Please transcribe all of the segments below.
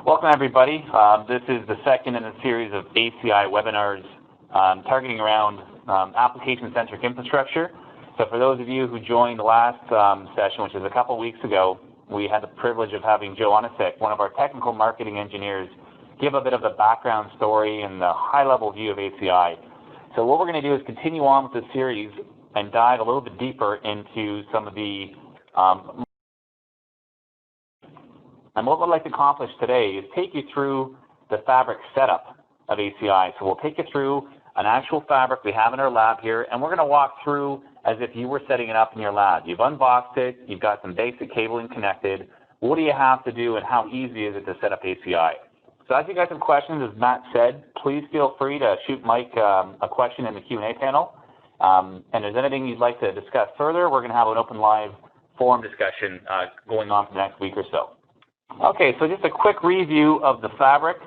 Welcome, everybody. This is the second in a series of ACI webinars targeting around application-centric infrastructure. So for those of you who joined the last session, which was a couple weeks ago, we had the privilege of having Joe Onasek, one of our technical marketing engineers, give a bit of the background story and the high-level view of ACI. So what we're going to do is continue on with this series and dive a little bit deeper into some of the and what we'd like to accomplish today is take you through the fabric setup of ACI. So we'll take you through an actual fabric we have in our lab here, and we're going to walk through as if you were setting it up in your lab. You've unboxed it, you've got some basic cabling connected. What do you have to do and how easy is it to set up ACI? So as you guys have questions, as Matt said, please feel free to shoot Mike a question in the Q&A panel. And if there's anything you'd like to discuss further, we're going to have an open live forum discussion going on for the next week or so. Okay, so just a quick review of the fabric.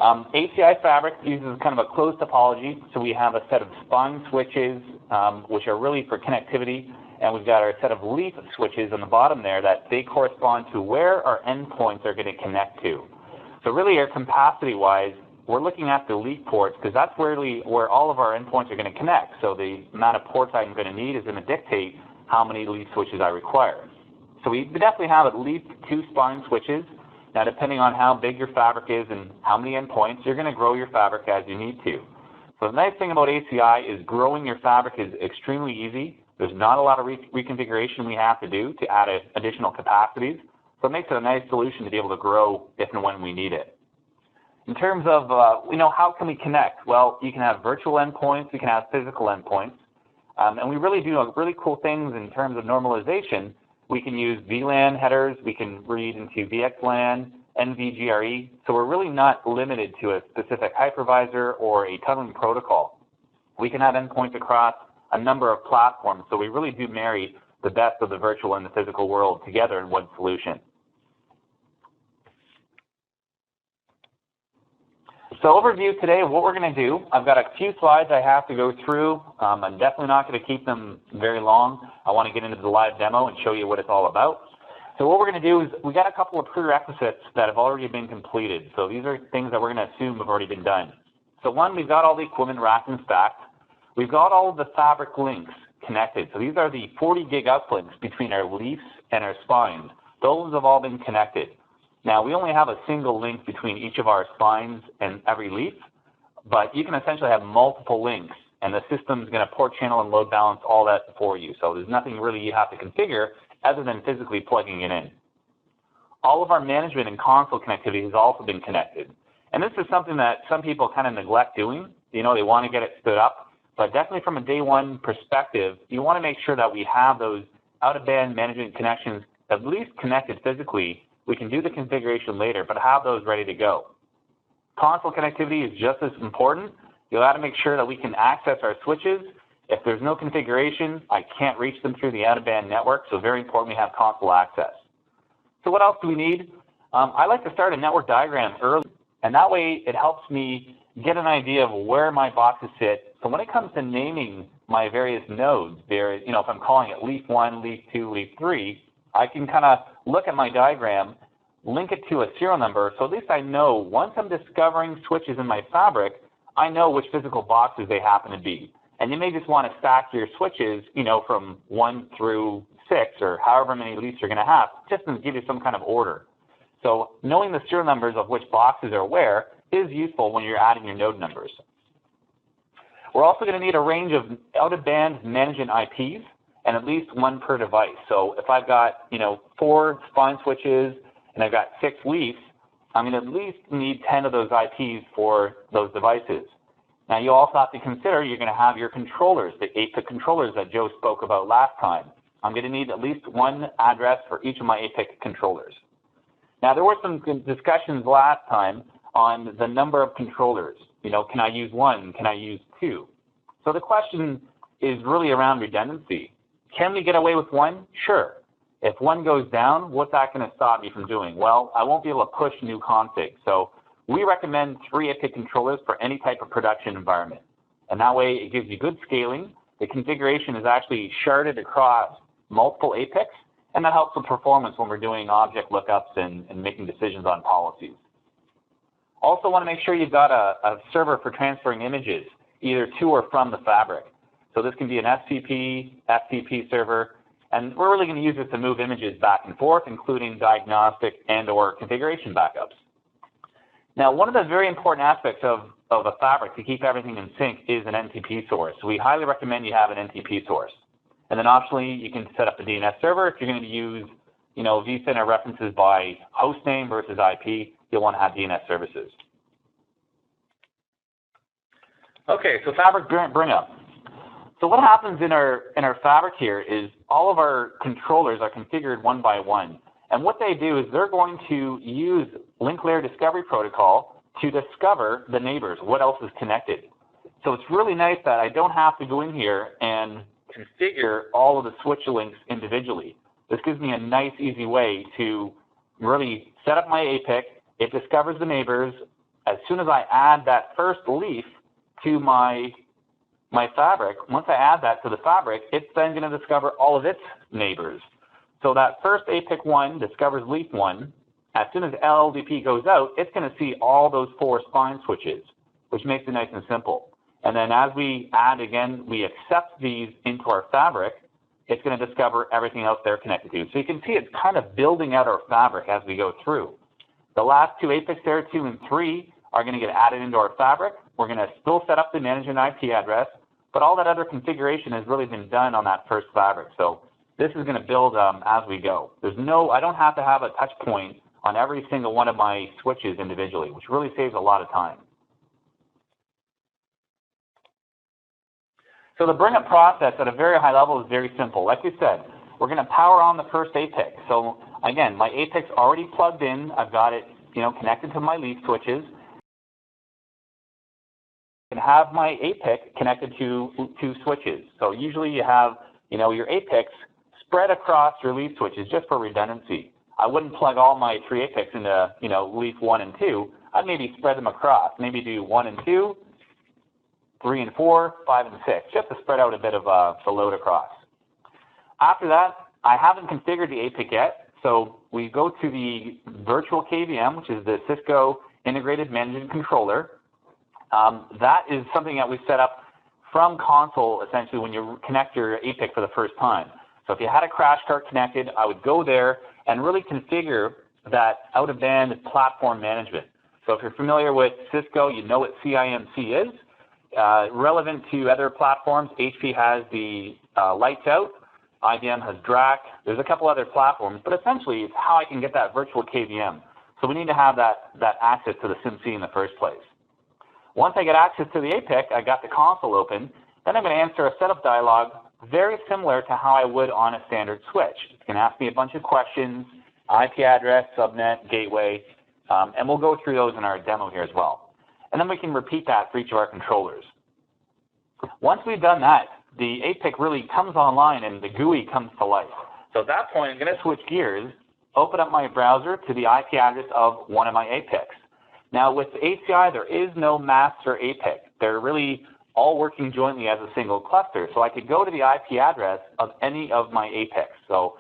ACI fabric uses kind of a closed topology, so we have a set of spine switches, which are really for connectivity, and we've got our set of leaf switches on the bottom there that they correspond to where our endpoints are going to connect to. So really, our capacity-wise, we're looking at the leaf ports because that's really where all of our endpoints are going to connect. So the amount of ports I'm going to need is going to dictate how many leaf switches I require. So we definitely have at least 2 spine switches. Now, depending on how big your fabric is and how many endpoints, you're going to grow your fabric as you need to. So the nice thing about ACI is growing your fabric is extremely easy. There's not a lot of reconfiguration we have to do to add additional capacities. So it makes it a nice solution to be able to grow if and when we need it. In terms of, how can we connect? Well, you can have virtual endpoints, you can have physical endpoints. And we really do really cool things in terms of normalization. We can use VLAN headers, we can read into VXLAN, NVGRE, so we're really not limited to a specific hypervisor or a tunneling protocol. We can have endpoints across a number of platforms, so we really do marry the best of the virtual and the physical world together in one solution. So overview today of what we're going to do. I've got a few slides I have to go through. I'm definitely not going to keep them very long. I want to get into the live demo and show you what it's all about. So what we're going to do is we got a couple of prerequisites that have already been completed. So these are things that we're going to assume have already been done. So one, we've got all the equipment racked and stacked. We've got all of the fabric links connected. So these are the 40 gig uplinks between our leafs and our spines. Those have all been connected. Now, we only have a single link between each of our spines and every leaf, but you can essentially have multiple links, and the system's going to port channel and load balance all that for you. So there's nothing really you have to configure other than physically plugging it in. All of our management and console connectivity has also been connected. And this is something that some people kind of neglect doing. They want to get it stood up, but definitely from a day one perspective, you want to make sure that we have those out-of-band management connections at least connected physically. We can do the configuration later, but have those ready to go. Console connectivity is just as important. You'll have to make sure that we can access our switches. If there's no configuration, I can't reach them through the out-of-band network, so very important we have console access. So what else do we need? I like to start a network diagram early, and that way it helps me get an idea of where my boxes sit. So when it comes to naming my various nodes, if I'm calling it leaf 1, leaf 2, leaf 3, I can kind of look at my diagram, link it to a serial number, so at least I know once I'm discovering switches in my fabric, I know which physical boxes they happen to be. And you may just want to stack your switches, from 1 through 6 or however many leafs you're going to have, just to give you some kind of order. So knowing the serial numbers of which boxes are where is useful when you're adding your node numbers. We're also going to need a range of out-of-band management IPs, and at least 1 per device. So if I've got, 4 spine switches and I've got 6 leafs, I'm going to at least need 10 of those IPs for those devices. Now you also have to consider you're going to have your controllers, the APIC controllers that Joe spoke about last time. I'm going to need at least 1 address for each of my APIC controllers. Now there were some discussions last time on the number of controllers. Can I use 1? Can I use 2? So the question is really around redundancy. Can we get away with 1? Sure. If 1 goes down, what's that going to stop me from doing? Well, I won't be able to push new configs. So we recommend 3 APIC controllers for any type of production environment. And that way it gives you good scaling. The configuration is actually sharded across multiple APICs, and that helps with performance when we're doing object lookups and making decisions on policies. Also want to make sure you've got a server for transferring images, either to or from the fabric. So this can be an SCP, FTP server, and we're really going to use this to move images back and forth, including diagnostic and or configuration backups. Now, one of the very important aspects of a fabric to keep everything in sync is an NTP source. So we highly recommend you have an NTP source. And then optionally, you can set up a DNS server. If you're going to use, vCenter references by host name versus IP, you'll want to have DNS services. Okay, so fabric bring up. So what happens in our fabric here is all of our controllers are configured one by one. And what they do is they're going to use link layer discovery protocol to discover the neighbors, what else is connected. So it's really nice that I don't have to go in here and configure all of the switch links individually. This gives me a nice, easy way to really set up my APIC. It discovers the neighbors. As soon as I add that first leaf to my fabric, once I add that to the fabric, it's then going to discover all of its neighbors. So that first APIC 1 discovers leaf 1. As soon as LLDP goes out, it's going to see all those 4 spine switches, which makes it nice and simple. And then as we add again, we accept these into our fabric, it's going to discover everything else they're connected to. So you can see it's kind of building out our fabric as we go through. The last 2 APICs there, 2 and 3, are going to get added into our fabric. We're going to still set up the management IP address, but all that other configuration has really been done on that first fabric. So this is going to build as we go. I don't have to have a touch point on every single one of my switches individually, which really saves a lot of time. So the bring up process at a very high level is very simple. Like we said, we're going to power on the first APIC. So again, my APIC's already plugged in. I've got it, connected to my leaf switches. I can have my APIC connected to 2 switches. So usually you have, your APICs spread across your leaf switches just for redundancy. I wouldn't plug all my 3 APICs into, leaf 1 and 2. I'd maybe spread them across. Maybe do 1 and 2, 3 and 4, 5 and 6, just to spread out a bit of the load across. After that, I haven't configured the APIC yet, so we go to the virtual KVM, which is the Cisco Integrated Management Controller. That is something that we set up from console, essentially, when you connect your APIC for the first time. So if you had a crash cart connected, I would go there and really configure that out-of-band platform management. So if you're familiar with Cisco, you know what CIMC is. Relevant to other platforms, HP has the Lights Out, IBM has DRAC, there's a couple other platforms, but essentially it's how I can get that virtual KVM. So we need to have that access to the SIMC in the first place. Once I get access to the APIC, I got the console open, then I'm going to answer a setup dialog very similar to how I would on a standard switch. It's going to ask me a bunch of questions, IP address, subnet, gateway, and we'll go through those in our demo here as well. And then we can repeat that for each of our controllers. Once we've done that, the APIC really comes online and the GUI comes to life. So at that point, I'm going to switch gears, open up my browser to the IP address of one of my APICs. Now with ACI, there is no master APIC. They're really all working jointly as a single cluster. So I could go to the IP address of any of my APICs. So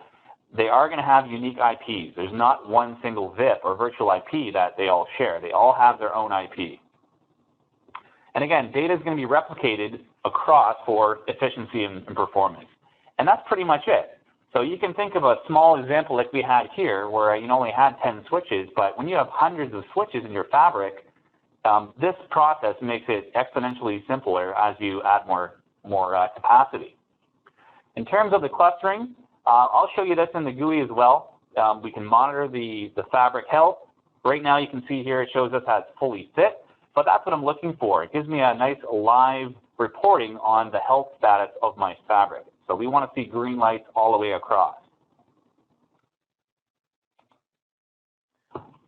they are going to have unique IPs. There's not one single VIP or virtual IP that they all share. They all have their own IP. And again, data is going to be replicated across for efficiency and performance. And that's pretty much it. So you can think of a small example like we had here where you only had 10 switches, but when you have hundreds of switches in your fabric, this process makes it exponentially simpler as you add more capacity. In terms of the clustering, I'll show you this in the GUI as well. We can monitor the fabric health. Right now you can see here it shows us as fully fit, but that's what I'm looking for. It gives me a nice live reporting on the health status of my fabric. So we want to see green lights all the way across.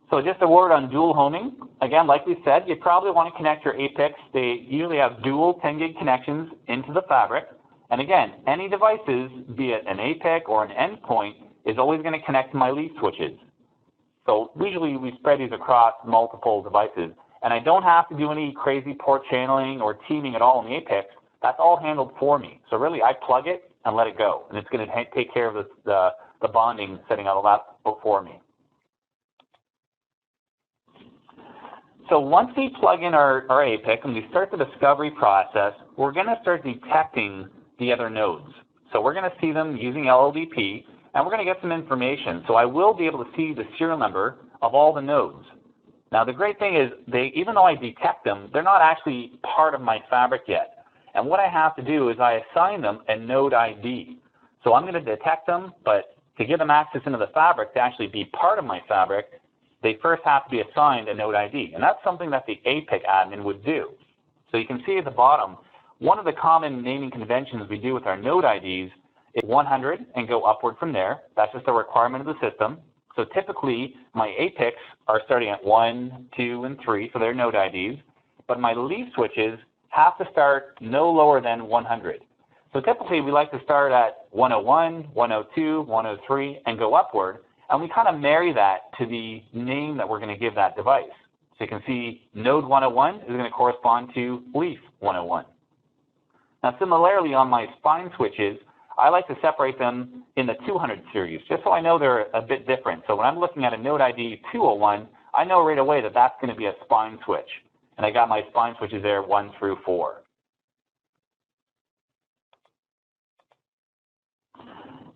So just a word on dual homing. Again, like we said, you probably want to connect your APICs. They usually have dual 10 gig connections into the fabric. And again, any devices, be it an APIC or an endpoint, is always going to connect to my leaf switches. So usually we spread these across multiple devices. And I don't have to do any crazy port channeling or teaming at all in the APICs. That's all handled for me. So really, I plug it and let it go. And it's going to take care of the bonding, setting all that for me. So once we plug in our APIC and we start the discovery process, we're going to start detecting the other nodes. So we're going to see them using LLDP, and we're going to get some information. So I will be able to see the serial number of all the nodes. Now the great thing is, even though I detect them, they're not actually part of my fabric yet. And what I have to do is I assign them a node ID. So I'm going to detect them, but to give them access into the fabric to actually be part of my fabric, they first have to be assigned a node ID. And that's something that the APIC admin would do. So you can see at the bottom, one of the common naming conventions we do with our node IDs is 100 and go upward from there. That's just a requirement of the system. So typically, my APICs are starting at 1, 2, and 3 for their node IDs, but my leaf switches have to start no lower than 100. So typically, we like to start at 101, 102, 103, and go upward, and we kind of marry that to the name that we're going to give that device. So you can see node 101 is going to correspond to leaf 101. Now similarly, on my spine switches, I like to separate them in the 200 series, just so I know they're a bit different. So when I'm looking at a node ID 201, I know right away that that's going to be a spine switch. And I got my spine switches there 1 through 4.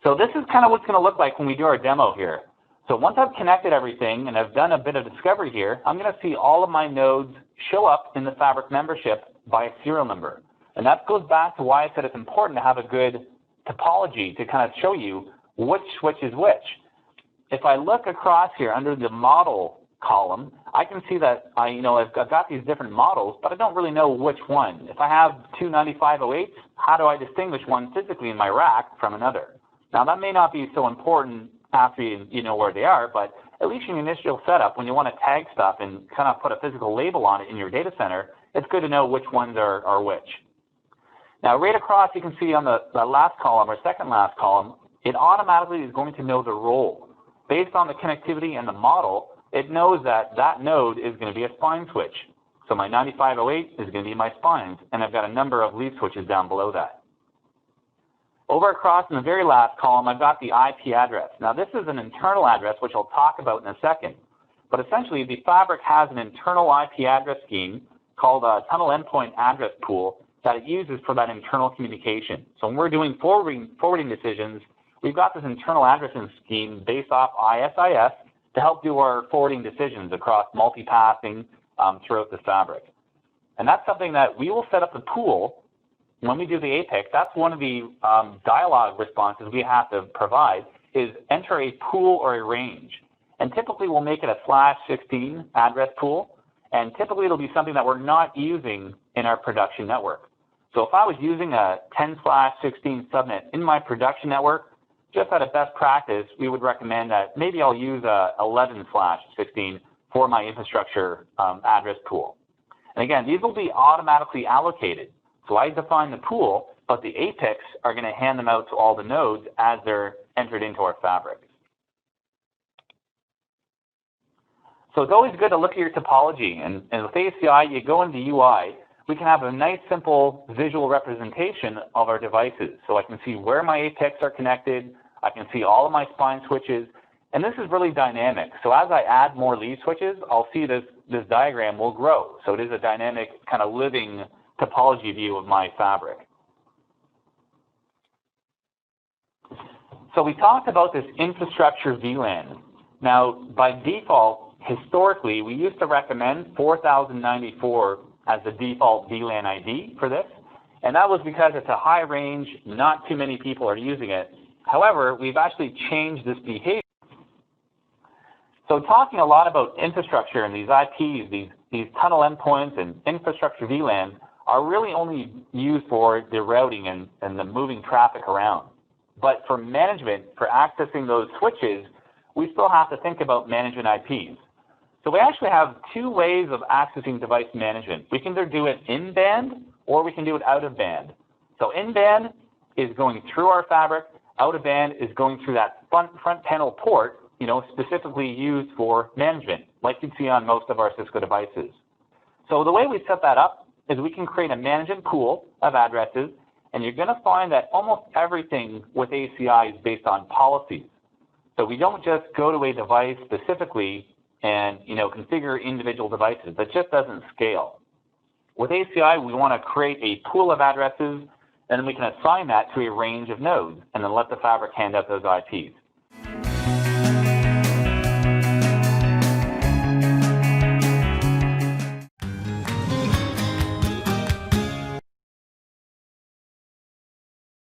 So this is kind of what's going to look like when we do our demo here. So once I've connected everything and I've done a bit of discovery here, I'm going to see all of my nodes show up in the Fabric membership by a serial number. And that goes back to why I said it's important to have a good topology to kind of show you which switch is which. If I look across here under the model column, I can see that I've got these different models, but I don't really know which one. If I have two 9508s, how do I distinguish one physically in my rack from another? Now that may not be so important after you know where they are, but at least in your initial setup, when you want to tag stuff and kind of put a physical label on it in your data center, it's good to know which ones are which. Now right across, you can see on the last column or second last column, it automatically is going to know the role. Based on the connectivity and the model, it knows that that node is going to be a spine switch. So my 9508 is going to be my spines, and I've got a number of leaf switches down below that. Over across in the very last column, I've got the IP address. Now this is an internal address, which I'll talk about in a second. But essentially, the Fabric has an internal IP address scheme called a tunnel endpoint address pool that it uses for that internal communication. So when we're doing forwarding decisions, we've got this internal addressing scheme based off ISIS to help do our forwarding decisions across multipassing throughout the Fabric. And that's something that we will set up the pool when we do the APIC. That's one of the dialogue responses we have to provide is enter a pool or a range. And typically we'll make it a /16 address pool. And typically it'll be something that we're not using in our production network. So if I was using a 10/16 subnet in my production network, just out of best practice, we would recommend that maybe I'll use a 11/16 for my infrastructure address pool. And again, these will be automatically allocated. So I define the pool, but the APICs are going to hand them out to all the nodes as they're entered into our Fabric. So it's always good to look at your topology. And with ACI, you go into the UI, we can have a nice, simple visual representation of our devices. So I can see where my APICs are connected. I can see all of my spine switches. And this is really dynamic. So as I add more lead switches, I'll see this diagram will grow. So it is a dynamic, kind of living topology view of my Fabric. So we talked about this infrastructure VLAN. Now, by default, historically, we used to recommend 4094 as the default VLAN ID for this. And that was because it's a high range, not too many people are using it. However, we've actually changed this behavior. So talking a lot about infrastructure and these IPs, these tunnel endpoints and infrastructure VLANs are really only used for the routing and the moving traffic around. But for management, for accessing those switches, we still have to think about management IPs. So we actually have two ways of accessing device management. We can either do it in band or we can do it out of band. So in band is going through our Fabric, out of band is going through that front panel port, specifically used for management, like you'd see on most of our Cisco devices. So the way we set that up is we can create a management pool of addresses, and you're going to find that almost everything with ACI is based on policies. So we don't just go to a device specifically and configure individual devices. That just doesn't scale. With ACI, we want to create a pool of addresses, and then we can assign that to a range of nodes, and then let the fabric hand out those IPs.